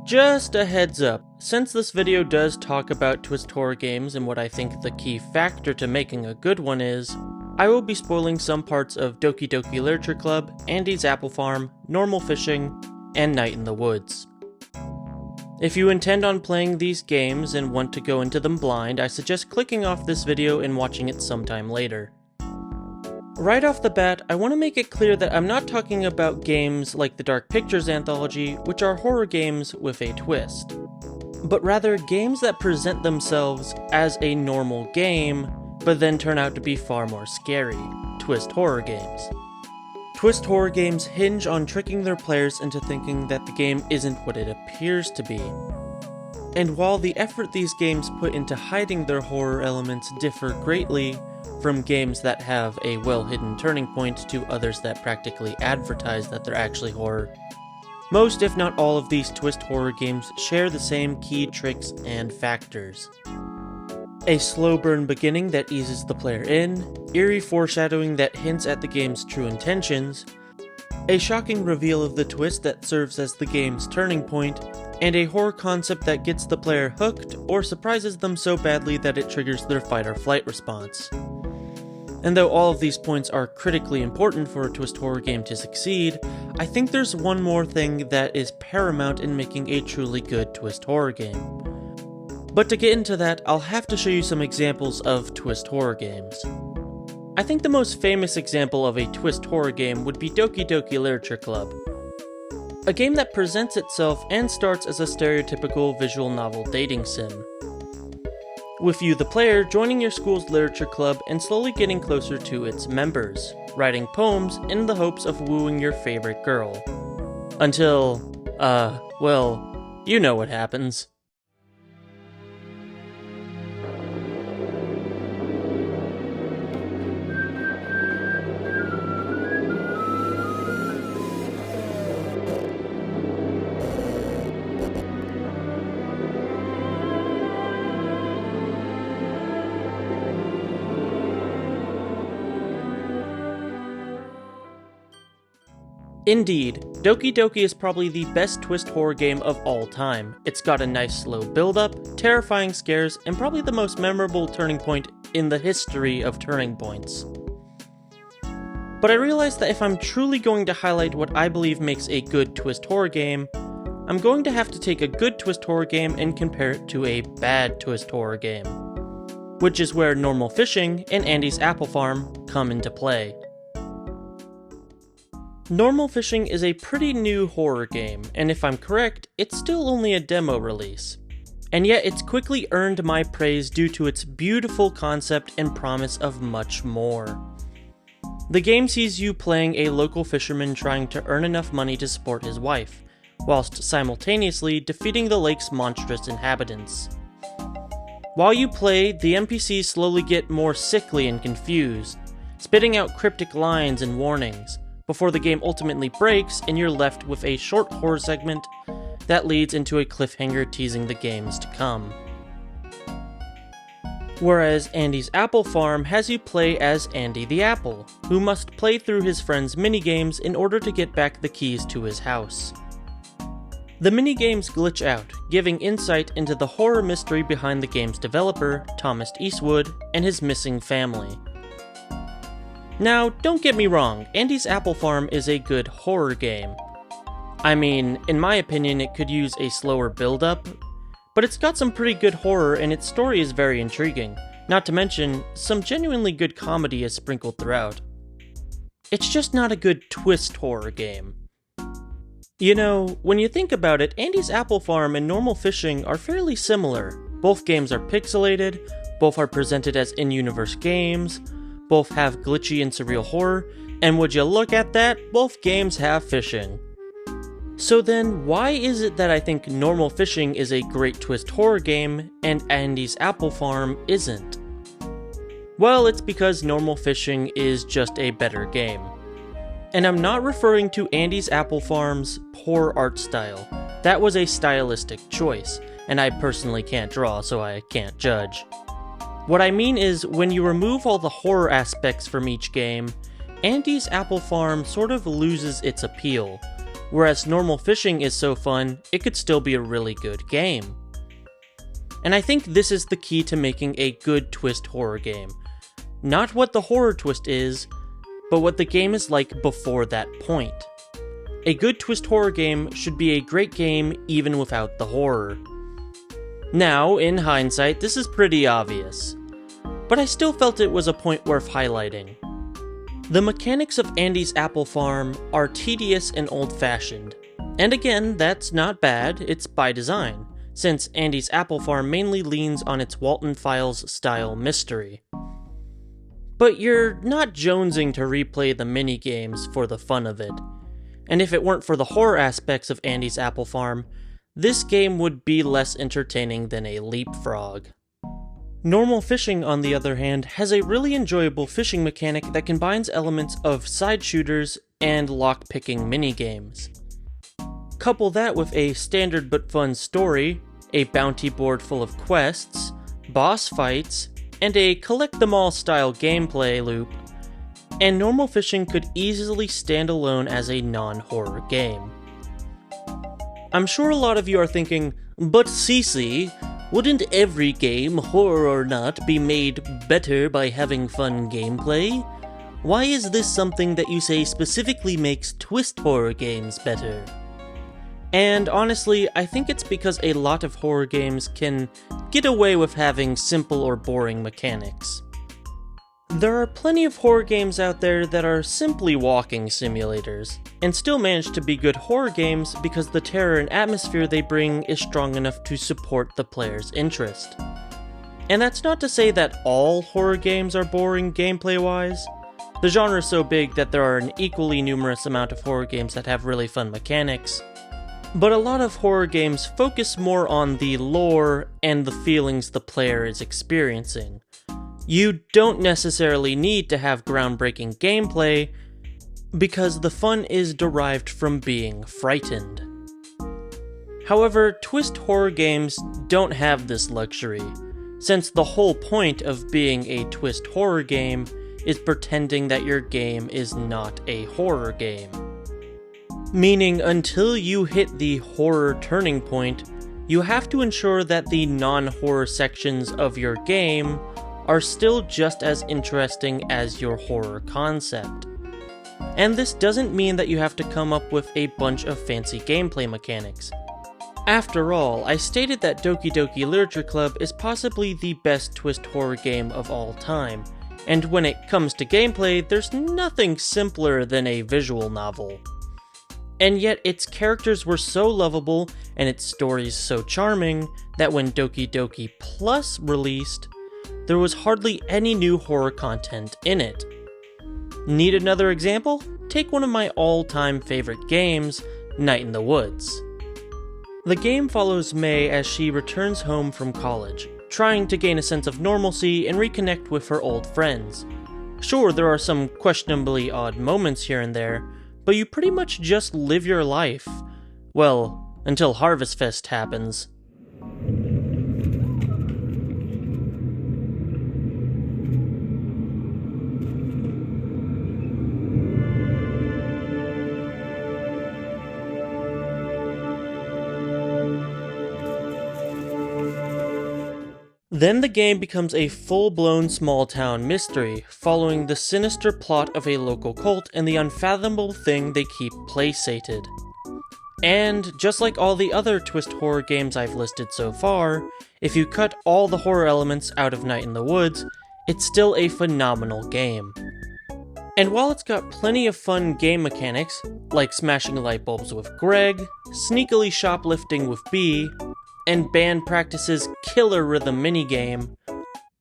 Just a heads up, since this video does talk about twist horror games and what I think the key factor to making a good one is, I will be spoiling some parts of Doki Doki Literature Club, Andy's Apple Farm, Normal Fishing, and Night in the Woods. If you intend on playing these games and want to go into them blind, I suggest clicking off this video and watching it sometime later. Right off the bat, I want to make it clear that I'm not talking about games like the Dark Pictures anthology, which are horror games with a twist, but rather games that present themselves as a normal game, but then turn out to be far more scary, twist horror games. Twist horror games hinge on tricking their players into thinking that the game isn't what it appears to be. And while the effort these games put into hiding their horror elements differ greatly from games that have a well-hidden turning point to others that practically advertise that they're actually horror, most if not all of these twist horror games share the same key tricks and factors. A slow burn beginning that eases the player in, eerie foreshadowing that hints at the game's true intentions, a shocking reveal of the twist that serves as the game's turning point, and a horror concept that gets the player hooked or surprises them so badly that it triggers their fight or flight response. And though all of these points are critically important for a twist horror game to succeed, I think there's one more thing that is paramount in making a truly good twist horror game. But to get into that, I'll have to show you some examples of twist horror games. I think the most famous example of a twist horror game would be Doki Doki Literature Club, a game that presents itself and starts as a stereotypical visual novel dating sim, with you, the player, joining your school's literature club and slowly getting closer to its members, writing poems in the hopes of wooing your favorite girl. Until, well, you know what happens. Indeed, Doki Doki is probably the best twist horror game of all time. It's got a nice slow build-up, terrifying scares, and probably the most memorable turning point in the history of turning points. But I realized that if I'm truly going to highlight what I believe makes a good twist horror game, I'm going to have to take a good twist horror game and compare it to a bad twist horror game, which is where Normal Fishing and Andy's Apple Farm come into play. Normal Fishing is a pretty new horror game, and if I'm correct, it's still only a demo release. And yet it's quickly earned my praise due to its beautiful concept and promise of much more. The game sees you playing a local fisherman trying to earn enough money to support his wife, whilst simultaneously defeating the lake's monstrous inhabitants. While you play, the NPCs slowly get more sickly and confused, spitting out cryptic lines and warnings, before the game ultimately breaks and you're left with a short horror segment that leads into a cliffhanger teasing the games to come. Whereas Andy's Apple Farm has you play as Andy the Apple, who must play through his friends' minigames in order to get back the keys to his house. The minigames glitch out, giving insight into the horror mystery behind the game's developer, Thomas Eastwood, and his missing family. Now, don't get me wrong, Andy's Apple Farm is a good horror game. I mean, in my opinion, it could use a slower build-up, but it's got some pretty good horror and its story is very intriguing, not to mention, some genuinely good comedy is sprinkled throughout. It's just not a good twist horror game. You know, when you think about it, Andy's Apple Farm and Normal Fishing are fairly similar. Both games are pixelated, both are presented as in-universe games, both have glitchy and surreal horror, and would you look at that, both games have fishing. So then, why is it that I think Normal Fishing is a great twist horror game, and Andy's Apple Farm isn't? Well, it's because Normal Fishing is just a better game. And I'm not referring to Andy's Apple Farm's poor art style. That was a stylistic choice, and I personally can't draw, so I can't judge. What I mean is, when you remove all the horror aspects from each game, Andy's Apple Farm sort of loses its appeal, whereas normal fishing is so fun, it could still be a really good game. And I think this is the key to making a good twist horror game. Not what the horror twist is, but what the game is like before that point. A good twist horror game should be a great game even without the horror. Now, in hindsight, this is pretty obvious, but I still felt it was a point worth highlighting. The mechanics of Andy's Apple Farm are tedious and old-fashioned, and again, that's not bad, it's by design, since Andy's Apple Farm mainly leans on its Walton Files style mystery. But you're not jonesing to replay the minigames for the fun of it, and if it weren't for the horror aspects of Andy's Apple Farm, this game would be less entertaining than a leapfrog. Normal Fishing, on the other hand, has a really enjoyable fishing mechanic that combines elements of side shooters and lock-picking minigames. Couple that with a standard but fun story, a bounty board full of quests, boss fights, and a collect-them-all style gameplay loop, and Normal Fishing could easily stand alone as a non-horror game. I'm sure a lot of you are thinking, but Cece, wouldn't every game, horror or not, be made better by having fun gameplay? Why is this something that you say specifically makes twist horror games better? And honestly, I think it's because a lot of horror games can get away with having simple or boring mechanics. There are plenty of horror games out there that are simply walking simulators, and still manage to be good horror games because the terror and atmosphere they bring is strong enough to support the player's interest. And that's not to say that all horror games are boring gameplay-wise. The genre is so big that there are an equally numerous amount of horror games that have really fun mechanics, but a lot of horror games focus more on the lore and the feelings the player is experiencing. You don't necessarily need to have groundbreaking gameplay, because the fun is derived from being frightened. However, twist horror games don't have this luxury, since the whole point of being a twist horror game is pretending that your game is not a horror game. Meaning, until you hit the horror turning point, you have to ensure that the non-horror sections of your game are still just as interesting as your horror concept. And this doesn't mean that you have to come up with a bunch of fancy gameplay mechanics. After all, I stated that Doki Doki Literature Club is possibly the best twist horror game of all time, and when it comes to gameplay, there's nothing simpler than a visual novel. And yet its characters were so lovable and its stories so charming that when Doki Doki Plus released, there was hardly any new horror content in it. Need another example? Take one of my all-time favorite games, Night in the Woods. The game follows May as she returns home from college, trying to gain a sense of normalcy and reconnect with her old friends. Sure, there are some questionably odd moments here and there, but you pretty much just live your life. Well, until Harvest Fest happens. Then the game becomes a full-blown small-town mystery, following the sinister plot of a local cult and the unfathomable thing they keep play-sated. And, just like all the other twist horror games I've listed so far, if you cut all the horror elements out of Night in the Woods, it's still a phenomenal game. And while it's got plenty of fun game mechanics, like smashing light bulbs with Greg, sneakily shoplifting with B, and band practice's killer rhythm minigame,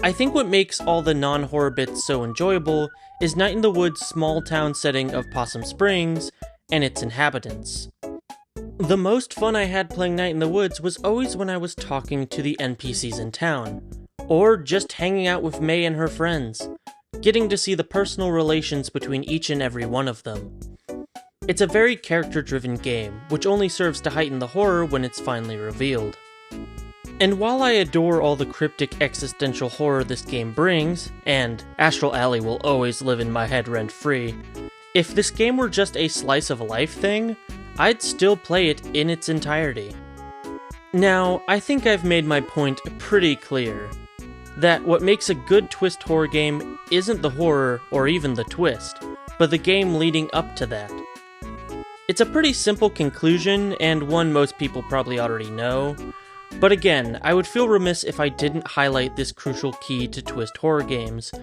I think what makes all the non-horror bits so enjoyable is Night in the Woods' small-town setting of Possum Springs and its inhabitants. The most fun I had playing Night in the Woods was always when I was talking to the NPCs in town, or just hanging out with May and her friends, getting to see the personal relations between each and every one of them. It's a very character-driven game, which only serves to heighten the horror when it's finally revealed. And while I adore all the cryptic existential horror this game brings, and Astral Alley will always live in my head rent-free, if this game were just a slice of life thing, I'd still play it in its entirety. Now, I think I've made my point pretty clear, that what makes a good twist horror game isn't the horror or even the twist, but the game leading up to that. It's a pretty simple conclusion, and one most people probably already know, but again, I would feel remiss if I didn't highlight this crucial key to twist horror games,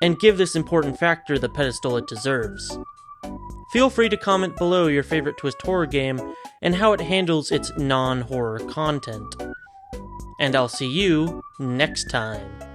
and give this important factor the pedestal it deserves. Feel free to comment below your favorite twist horror game, and how it handles its non-horror content. And I'll see you next time.